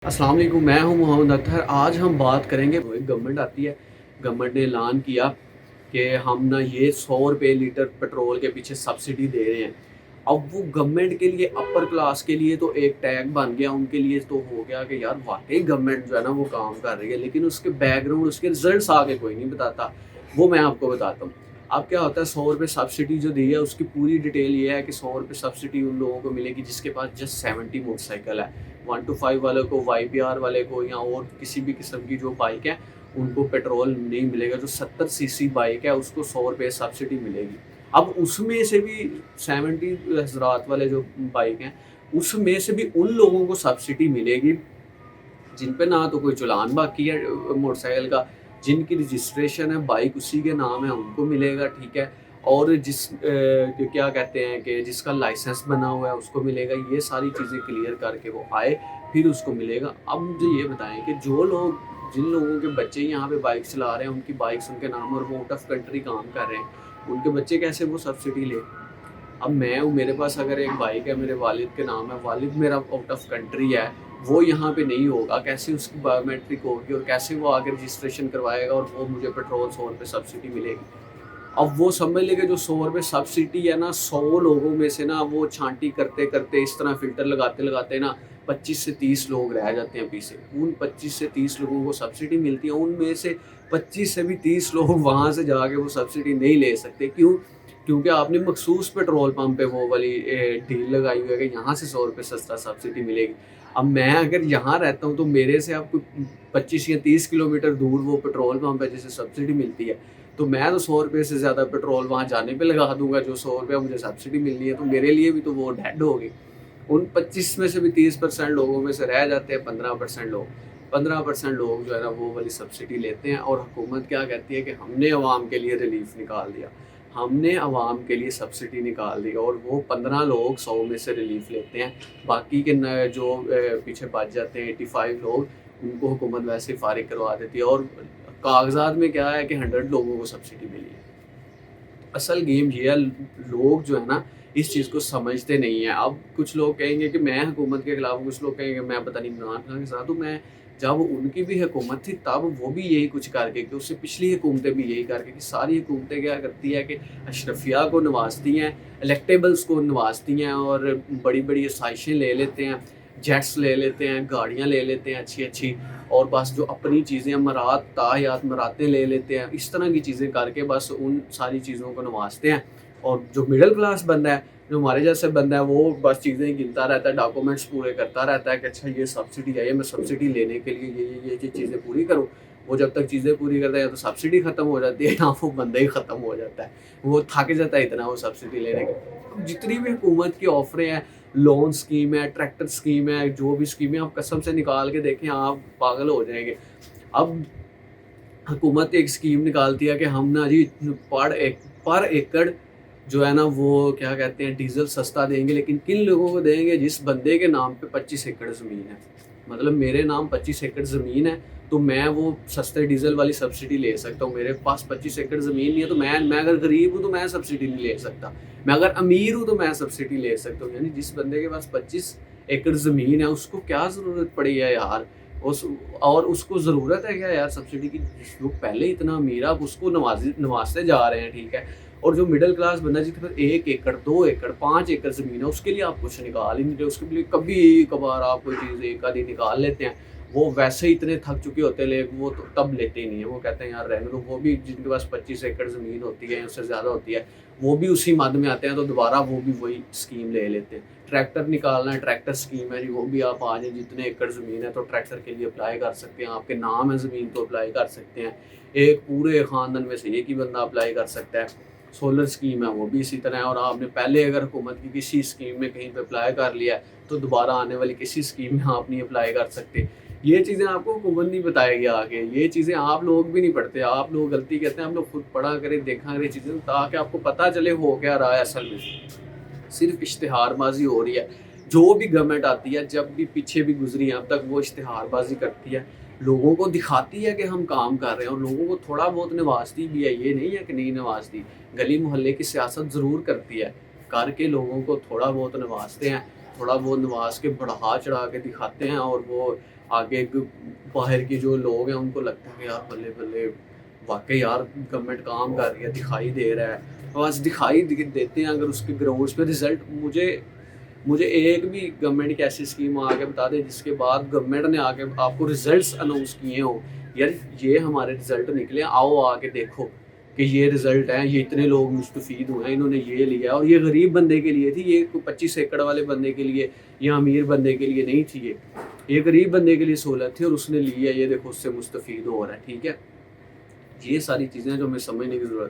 अस्सलाम वालेकुम, मैं हूं मोहम्मद अतहर। आज हम बात करेंगे। एक गवर्नमेंट आती है, गवर्नमेंट ने ऐलान किया कि हम ना ये 100 रुपये लीटर पेट्रोल के पीछे सब्सिडी दे रहे हैं। अब वो गवर्नमेंट के लिए, अपर क्लास के लिए तो एक टैग बन गया, उनके लिए तो हो गया कि यार वाकई गवर्नमेंट जो है ना वो काम कर रही है। लेकिन उसके बैकग्राउंड, उसके रिजल्ट्स आगे कोई नहीं बताता। वो मैं आपको बताता हूँ। अब क्या होता है, 100 रुपये सब्सिडी जो दी है उसकी पूरी डिटेल ये है कि 100 रुपये सब्सिडी उन लोगों को मिलेगी जिसके पास जस्ट 70 मोटरसाइकिल है। 1 to 5 वाले को, YPR वाले को, या और किसी भी किस्म की जो बाइक है उनको पेट्रोल नहीं मिलेगा। जो 70 cc बाइक है उसको 100 रुपये सब्सिडी मिलेगी। अब उसमें से भी 70 हज़रात वाले जो बाइक हैं उसमें से भी उन लोगों को सब्सिडी मिलेगी जिन पे ना तो कोई चालान बाकी है मोटरसाइकिल का, जिनकी रजिस्ट्रेशन है बाइक उसी के नाम है उनको मिलेगा, ठीक है। और क्या कहते हैं कि जिसका लाइसेंस बना हुआ है उसको मिलेगा। ये सारी चीज़ें क्लियर करके वो आए फिर उसको मिलेगा। अब मुझे ये बताएं कि जिन लोगों के बच्चे यहाँ पे बाइक चला रहे हैं, उनकी बाइक्स उनके नाम और वो आउट ऑफ कंट्री काम कर रहे हैं, उनके बच्चे कैसे वो सब्सिडी ले। अब मैं हूँ, मेरे पास अगर एक बाइक है, मेरे वालिद के नाम है, वालिद मेरा आउट ऑफ कंट्री है, वो यहाँ पे नहीं होगा, कैसे उसकी बायोमेट्रिक होगी और कैसे वो आगे रजिस्ट्रेशन करवाएगा और वो मुझे पेट्रोल 100 रुपये सब्सिडी मिलेगी। अब वो समझ ले कि जो 100 रुपये सब्सिडी है ना, 100 लोगों में से ना वो छांटी करते करते इस तरह फिल्टर लगाते लगाते ना 25 से 30 लोग रह जाते हैं पीछे। उन 25 से 30 लोगों को सब्सिडी मिलती है, उनमें से 25 से भी 30 लोग वहाँ से जाके वो सब्सिडी नहीं ले सकते। क्यों? क्योंकि आपने मखसूस पेट्रोल पंप पे वो वाली डील लगाई हुई है कि यहाँ से 100 रुपये सस्ता सब्सिडी मिलेगी। अब मैं अगर यहाँ रहता हूँ तो मेरे से आपको 25 या 30 किलोमीटर दूर वो पेट्रोल पंप है जिसे सब्सिडी मिलती है, तो मैं तो 100 रुपये से ज़्यादा पेट्रोल वहाँ जाने पे लगा दूंगा। जो 100 रुपया मुझे सब्सिडी मिलनी है तो मेरे लिए भी तो वो डेड होगी। उन 25 में से भी 30% लोगों में से रह जाते हैं 15% लोग जो है ना वो वाली सब्सिडी लेते हैं। और हुकूमत क्या कहती है कि हमने अवाम के लिए रिलीफ निकाल दिया, हमने अवाम के लिए सब्सिडी निकाल दी, और वो 15 लोग 100 में से रिलीफ लेते हैं। बाकी के जो पीछे बच जाते हैं 85 लोग, उनको हुकूमत वैसे ही फारिग करवा देती है। और कागजात में क्या है कि 100 लोगों को सब्सिडी मिली है। असल गेम ये है, लोग जो है ना इस चीज़ को समझते नहीं है। अब कुछ लोग कहेंगे कि मैं हुकूमत के खिलाफ हूँ, कुछ लोग कहेंगे मैं पता नहीं इमरान खान के साथ हूँ। मैं जब उनकी भी हुकूमत थी तब वो भी यही कुछ करके, कि उससे पिछली हुकूमतें भी यही करके, कि सारी हुकूमतें क्या करती है कि अशरफिया को नवाजती हैं, इलेक्टेबल्स को नवाजती हैं और बड़ी बड़ी आसाइशें ले लेते हैं, जेट्स ले लेते हैं, गाड़ियाँ ले लेते हैं अच्छी अच्छी, और बस जो अपनी चीज़ें मरात ताहयात मरातें ले लेते हैं। इस तरह की चीज़ें करके बस उन सारी चीज़ों को नवाजते हैं। और जो मिडिल क्लास बंदा है, जो हमारे जैसे बंदा है, वो बस चीज़ें गिनता रहता है, डॉक्यूमेंट्स पूरे करता रहता है कि अच्छा ये सब्सिडी है, मैं सब्सिडी लेने के लिए ये चीज़ें पूरी करूँ। वो जब तक चीज़ें पूरी करता है तो सब्सिडी ख़त्म हो जाती है, या वो बंदा ही ख़त्म हो जाता है, वो थक जाता है इतना वो सब्सिडी लेने के। जितनी भी हुकूमत की ऑफरें हैं, लोन स्कीम है, ट्रैक्टर स्कीम है, जो भी स्कीम है, आप कसम से निकाल के देखें, आप पागल हो जाएंगे। अब हुकूमत एक स्कीम निकालती है कि हम ना जी पर एकड़ जो है ना वो क्या कहते हैं डीजल सस्ता देंगे, लेकिन किन लोगों को देंगे? जिस बंदे के नाम पे 25 एकड़ ज़मीन है। मतलब मेरे नाम 25 एकड़ ज़मीन है तो मैं वो सस्ते डीजल वाली सब्सिडी ले सकता हूँ। मेरे पास 25 एकड़ ज़मीन नहीं है तो मैं अगर गरीब हूँ तो मैं सब्सिडी नहीं ले सकता। मैं अगर अमीर हूँ तो मैं सब्सिडी ले सकता हूँ। यानी जिस बंदे के पास 25 एकड़ ज़मीन है उसको क्या ज़रूरत पड़ी है यार, उस और उसको ज़रूरत है क्या यार सब्सिडी की? जो पहले इतना अमीर है आप उसको नवाजते जा रहे हैं, ठीक है। और जो मिडिल क्लास बंदा जिसके पास 1 एकड़ 2 एकड़ 5 एकड़ ज़मीन है उसके लिए आप कुछ निकाल ही नहीं रहे। उसके लिए कभी कभार आप कोई चीज़ एक आधी निकाल लेते हैं, वो वैसे ही इतने थक चुके होते हैं, लेकिन वो तो तब लेते ही नहीं है। वो कहते हैं यार रहने दो। वो भी जिनके पास 25 एकड़ ज़मीन होती है, उससे ज़्यादा होती है, वो भी उसी मद में आते हैं तो दोबारा वो भी वही स्कीम ले लेते हैं। ट्रैक्टर निकालना है, ट्रैक्टर स्कीम है जी, वो भी आप आ जाए, जितने एकड़ ज़मीन है तो ट्रैक्टर के लिए अप्लाई कर सकते हैं, आपके नाम है ज़मीन तो अप्लाई कर सकते हैं। एक पूरे ख़ानदान में से एक ही बंदा अप्लाई कर सकता है। सोलर स्कीम है वो भी इसी तरह है। और आपने पहले अगर हुकूमत की किसी स्कीम में कहीं पे अप्लाई कर लिया है तो दोबारा आने वाली किसी स्कीम में आप नहीं अप्लाई कर सकते। ये चीज़ें आपको हुकूमत नहीं बताएगी आगे, ये चीज़ें आप लोग भी नहीं पढ़ते। आप लोग गलती करते हैं, आप लोग खुद पढ़ा करें, देखा करें चीज़ें, ताकि आपको पता चले हो क्या रहा है असल में। सिर्फ इश्तिहारबाजी हो रही है। जो भी गवर्नमेंट आती है, जब भी पीछे भी गुजरी है अब तक, वो इश्तिहारबाजी करती है, लोगों को दिखाती है कि हम काम कर रहे हैं, और लोगों को थोड़ा बहुत नवाजती भी है। ये नहीं है कि नहीं नवाजती, गली मोहल्ले की सियासत ज़रूर करती है, करके लोगों को थोड़ा बहुत नवाजते हैं, थोड़ा बहुत नवाज के बढ़ा चढ़ा के दिखाते हैं। और वो آگے باہر کے جو لوگ ہیں ان کو لگتا ہے کہ یار بلے بلے واقعی یار گورنمنٹ کام کر رہی ہے، دکھائی دے رہا ہے، بس دکھائی دیتے ہیں اگر اس کے گراؤنڈس پہ رزلٹ مجھے ایک بھی گورنمنٹ کی ایسی اسکیم آ کے بتا دے جس کے بعد گورنمنٹ نے آ کے آپ کو رزلٹس اناؤنس کیے ہوں، یار یہ ہمارے رزلٹ نکلے، آؤ آ کے دیکھو کہ یہ رزلٹ ہیں، یہ اتنے لوگ مستفید ہوئے ہیں، انہوں نے یہ لیا، اور یہ غریب بندے کے لیے تھی، یہ 25 ایکڑ والے بندے کے لیے یا امیر بندے کے لیے نہیں تھی، یہ غریب بندے کے لیے سہولت تھی اور اس نے لی ہے، یہ دیکھو اس سے مستفید ہو رہا ہے. ٹھیک ہے، یہ ساری چیزیں جو ہمیں سمجھنے کی ضرورت ہے.